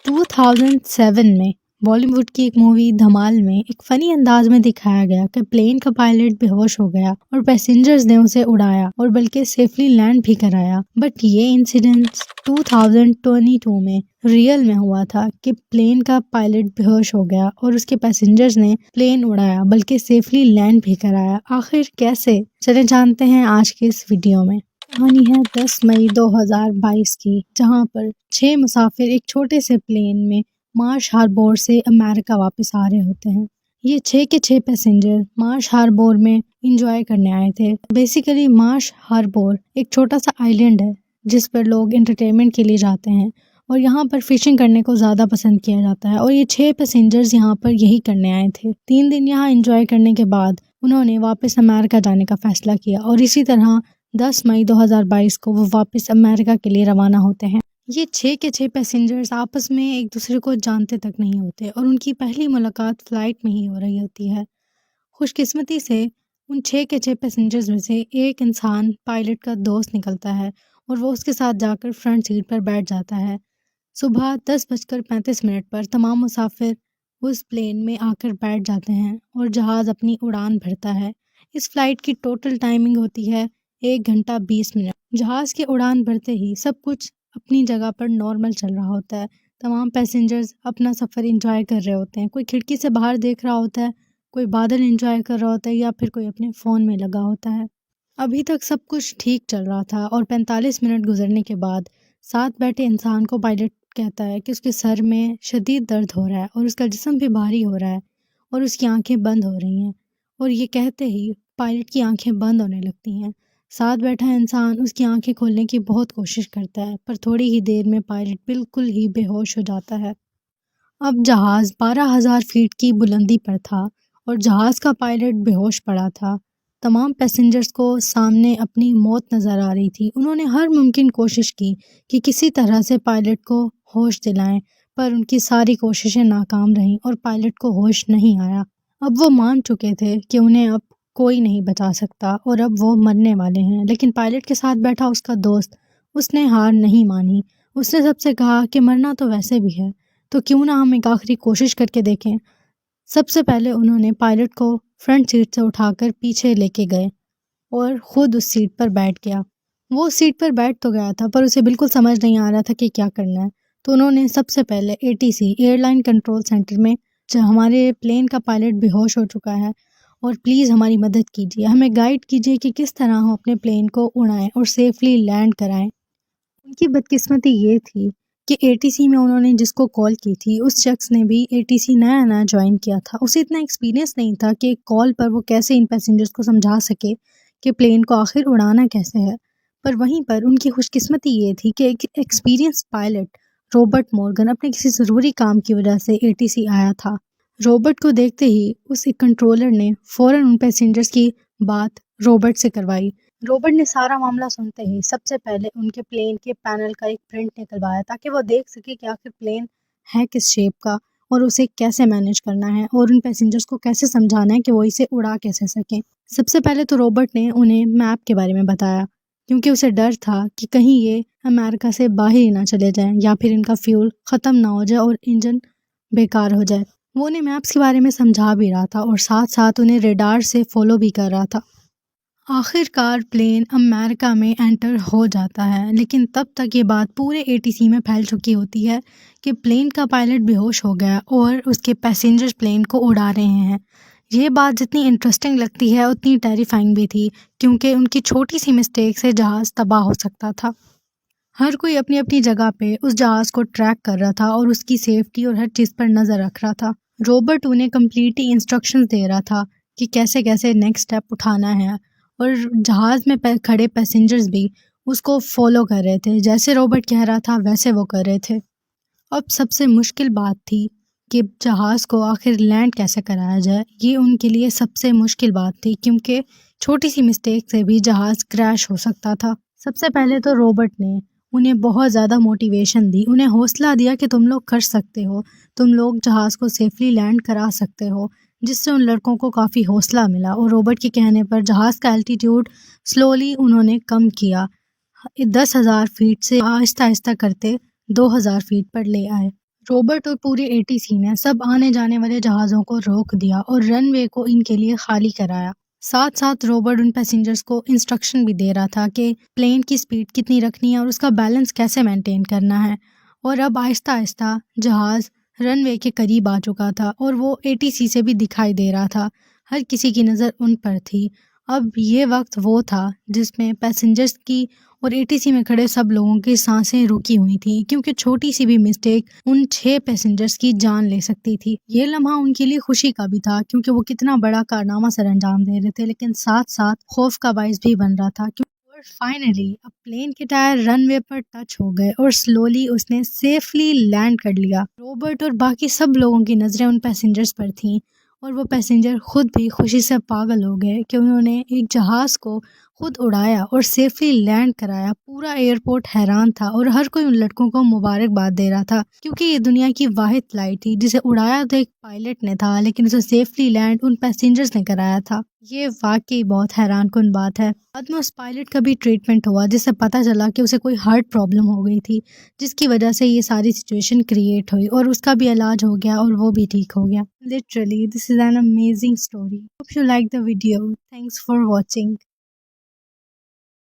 2007 में बॉलीवुड की एक मूवी धमाल में एक फनी अंदाज में दिखाया गया कि प्लेन का पायलट बेहोश हो गया और पैसेंजर्स ने उसे उड़ाया और बल्कि सेफली लैंड भी कराया। बट ये इंसिडेंट 2022 में रियल में हुआ था कि प्लेन का पायलट बेहोश हो गया और उसके पैसेंजर्स ने प्लेन उड़ाया बल्कि सेफली लैंड भी कराया। आखिर कैसे, चले जानते हैं आज के इस वीडियो में। कहानी है 10 मई 2022 की, जहां पर 6 मुसाफिर एक छोटे से प्लेन में मार्श हार्बर से अमेरिका वापस आ रहे होते हैं। ये 6 के 6 पैसेंजर मार्श हार्बर में एंजॉय करने आए थे। बेसिकली मार्श हार्बर एक छोटा सा आइलैंड है जिस पर लोग एंटरटेनमेंट के लिए जाते हैं और यहाँ पर फिशिंग करने को ज़्यादा पसंद किया जाता है। और ये 6 पैसेंजर्स यहाँ पर यही करने आए थे। 3 दिन यहाँ एंजॉय करने के बाद उन्होंने वापस अमेरिका जाने का फैसला किया और इसी तरह 10 मई 2022 को वो वापस अमेरिका के लिए रवाना होते हैं। ये 6 के 6 पैसेंजर्स आपस में एक दूसरे को जानते तक नहीं होते और उनकी पहली मुलाकात फ़्लाइट में ही हो रही होती है। खुशकिस्मती से उन 6 के 6 पैसेंजर्स में से एक इंसान पायलट का दोस्त निकलता है और वो उसके साथ जाकर फ्रंट सीट पर बैठ जाता है। सुबह 10:35 पर तमाम मुसाफिर उस प्लेन में आकर बैठ जाते हैं और जहाज़ अपनी उड़ान भरता है। इस फ़्लाइट की टोटल टाइमिंग होती है 1 घंटा 20 मिनट। जहाज़ की उड़ान भरते ही सब कुछ अपनी जगह पर नॉर्मल चल रहा होता है। तमाम पैसेंजर्स अपना सफ़र एंजॉय कर रहे होते हैं। कोई खिड़की से बाहर देख रहा होता है, कोई बादल एंजॉय कर रहा होता है या फिर कोई अपने फ़ोन में लगा होता है। अभी तक सब कुछ ठीक चल रहा था और 45 मिनट गुजरने के बाद साथ बैठे इंसान को पायलट कहता है कि उसके सर में शदीद दर्द हो रहा है और उसका जिस्म भी भारी हो रहा है और उसकी आंखें बंद हो रही हैं। और ये कहते ही पायलट की आंखें बंद होने लगती हैं। साथ बैठा इंसान उसकी आंखें खोलने की बहुत कोशिश करता है पर थोड़ी ही देर में पायलट बिल्कुल ही बेहोश हो जाता है। अब जहाज़ 12,000 फीट की बुलंदी पर था और जहाज़ का पायलट बेहोश पड़ा था। तमाम पैसेंजर्स को सामने अपनी मौत नज़र आ रही थी। उन्होंने हर मुमकिन कोशिश की कि किसी तरह से पायलट को होश दिलाएं, पर उनकी सारी कोशिशें नाकाम रहीं और पायलट को होश नहीं आया। अब वो मान चुके थे कि उन्हें अब कोई नहीं बचा सकता और अब वो मरने वाले हैं। लेकिन पायलट के साथ बैठा उसका दोस्त, उसने हार नहीं मानी। उसने सबसे कहा कि मरना तो वैसे भी है, तो क्यों ना हम एक आखिरी कोशिश करके देखें। सबसे पहले उन्होंने पायलट को फ्रंट सीट से उठाकर पीछे लेके गए और ख़ुद उस सीट पर बैठ गया। वो उस सीट पर बैठ तो गया था पर उसे बिल्कुल समझ नहीं आ रहा था कि क्या करना है। तो उन्होंने सबसे पहले ATC एयरलाइन कंट्रोल सेंटर में, जहाँ हमारे प्लेन का पायलट बेहोश हो चुका है और प्लीज़ हमारी मदद कीजिए, हमें गाइड कीजिए कि किस तरह हम अपने प्लेन को उड़ाएं और सेफली लैंड कराएं। उनकी बदकिस्मती ये थी कि ATC में उन्होंने जिसको कॉल की थी उस शख्स ने भी ATC नया नया ज्वाइन किया था। उसे इतना एक्सपीरियंस नहीं था कि कॉल पर वो कैसे इन पैसेंजर्स को समझा सके कि प्लेन को आखिर उड़ाना कैसे है। पर वहीं पर उनकी खुशकिस्मती ये थी कि एक एक्सपीरियंस पायलट रॉबर्ट मॉर्गन अपने किसी ज़रूरी काम की वजह से ATC आया था। रॉबर्ट को देखते ही उस एक कंट्रोलर ने फ़ौरन उन पैसेंजर्स की बात रॉबर्ट से करवाई। रॉबर्ट ने सारा मामला सुनते ही सबसे पहले उनके प्लेन के पैनल का एक प्रिंट निकलवाया ताकि वो देख सके कि आखिर प्लेन है किस शेप का और उसे कैसे मैनेज करना है और उन पैसेंजर्स को कैसे समझाना है कि वो इसे उड़ा कैसे सकें। सबसे पहले तो रॉबर्ट ने उन्हें मैप के बारे में बताया, क्योंकि उसे डर था कि कहीं ये अमेरिका से बाहर ही ना चले जाएं या फिर इनका फ्यूल ख़त्म ना हो जाए और इंजन बेकार हो जाए। वो उन्हें मैप्स के बारे में समझा भी रहा था और साथ साथ उन्हें रेडार से फॉलो भी कर रहा था। आखिरकार प्लेन अमेरिका में एंटर हो जाता है, लेकिन तब तक ये बात पूरे ATC में फैल चुकी होती है कि प्लेन का पायलट बेहोश हो गया और उसके पैसेंजर्स प्लेन को उड़ा रहे हैं। ये बात जितनी इंटरेस्टिंग लगती है उतनी टेरिफाइंग भी थी, क्योंकि उनकी छोटी सी मिस्टेक से जहाज़ तबाह हो सकता था। हर कोई अपनी अपनी जगह पे उस जहाज़ को ट्रैक कर रहा था और उसकी सेफ्टी और हर चीज़ पर नज़र रख रहा था। रॉबर्ट उन्हें कम्प्लीटली इंस्ट्रक्शंस दे रहा था कि कैसे कैसे नेक्स्ट स्टेप उठाना है और जहाज़ में खड़े पैसेंजर्स भी उसको फॉलो कर रहे थे। जैसे रॉबर्ट कह रहा था वैसे वो कर रहे थे। अब सबसे मुश्किल बात थी कि जहाज़ को आखिर लैंड कैसे कराया जाए। ये उनके लिए सबसे मुश्किल बात थी, क्योंकि छोटी सी मिस्टेक से भी जहाज़ क्रैश हो सकता था। सबसे पहले तो रॉबर्ट ने उन्हें बहुत ज़्यादा मोटिवेशन दी, उन्हें हौसला दिया कि तुम लोग कर सकते हो, तुम लोग जहाज़ को सेफली लैंड करा सकते हो, जिससे उन लड़कों को काफ़ी हौसला मिला। और रॉबर्ट के कहने पर जहाज़ का एल्टीट्यूड स्लोली उन्होंने कम किया, 10,000 फीट से आहिस्ता आहिस्ता करते 2,000 फीट पर ले आए। روبرٹ اور پورے ATC نے سب آنے جانے والے جہازوں کو روک دیا اور رن وے کو ان کے لیے خالی کرایا۔ ساتھ ساتھ روبرٹ ان پیسنجرز کو انسٹرکشن بھی دے رہا تھا کہ پلین کی سپیڈ کتنی رکھنی ہے اور اس کا بیلنس کیسے مینٹین کرنا ہے۔ اور اب آہستہ آہستہ جہاز رن وے کے قریب آ چکا تھا اور وہ ATC سے بھی دکھائی دے رہا تھا۔ ہر کسی کی نظر ان پر تھی۔ اب یہ وقت وہ تھا جس میں پیسنجرز کی اور ATC میں کھڑے سب لوگوں کی سانسیں رکی ہوئی تھیں، کیونکہ چھوٹی سی بھی مسٹیک ان 6 پیسنجرز کی جان لے سکتی تھی۔ یہ لمحہ ان کے لیے خوشی کا بھی تھا، کیونکہ وہ کتنا بڑا کارنامہ سر انجام دے رہے تھے، لیکن ساتھ ساتھ خوف کا باعث بھی بن رہا تھا۔ اور فائنلی اب پلین کے ٹائر رن وے پر ٹچ ہو گئے اور سلولی اس نے سیفلی لینڈ کر لیا۔ روبرٹ اور باقی سب لوگوں کی نظریں ان پیسنجرز پر تھیں، اور وہ پیسنجر خود بھی خوشی سے پاگل ہو گئے کہ انہوں نے ایک جہاز کو خود اڑایا اور سیفلی لینڈ کرایا۔ پورا ایئرپورٹ حیران تھا اور ہر کوئی ان لڑکوں کو مبارکباد دے رہا تھا، کیونکہ یہ دنیا کی واحد فلائٹ تھی جسے اڑایا تو ایک پائلٹ نے تھا، لیکن اسے سیفلی لینڈ ان پیسنجرز نے کرایا تھا۔ یہ واقعی بہت حیران کن بات ہے۔ بعد میں اس پائلٹ کا بھی ٹریٹمنٹ ہوا، جس سے پتہ چلا کہ اسے کوئی ہارٹ پرابلم ہو گئی تھی، جس کی وجہ سے یہ ساری سچویشن کریٹ ہوئی، اور اس کا بھی علاج ہو گیا اور وہ بھی ٹھیک ہو گیا۔ Literally, this is an amazing story. Hope you like the video. Thanks for watching.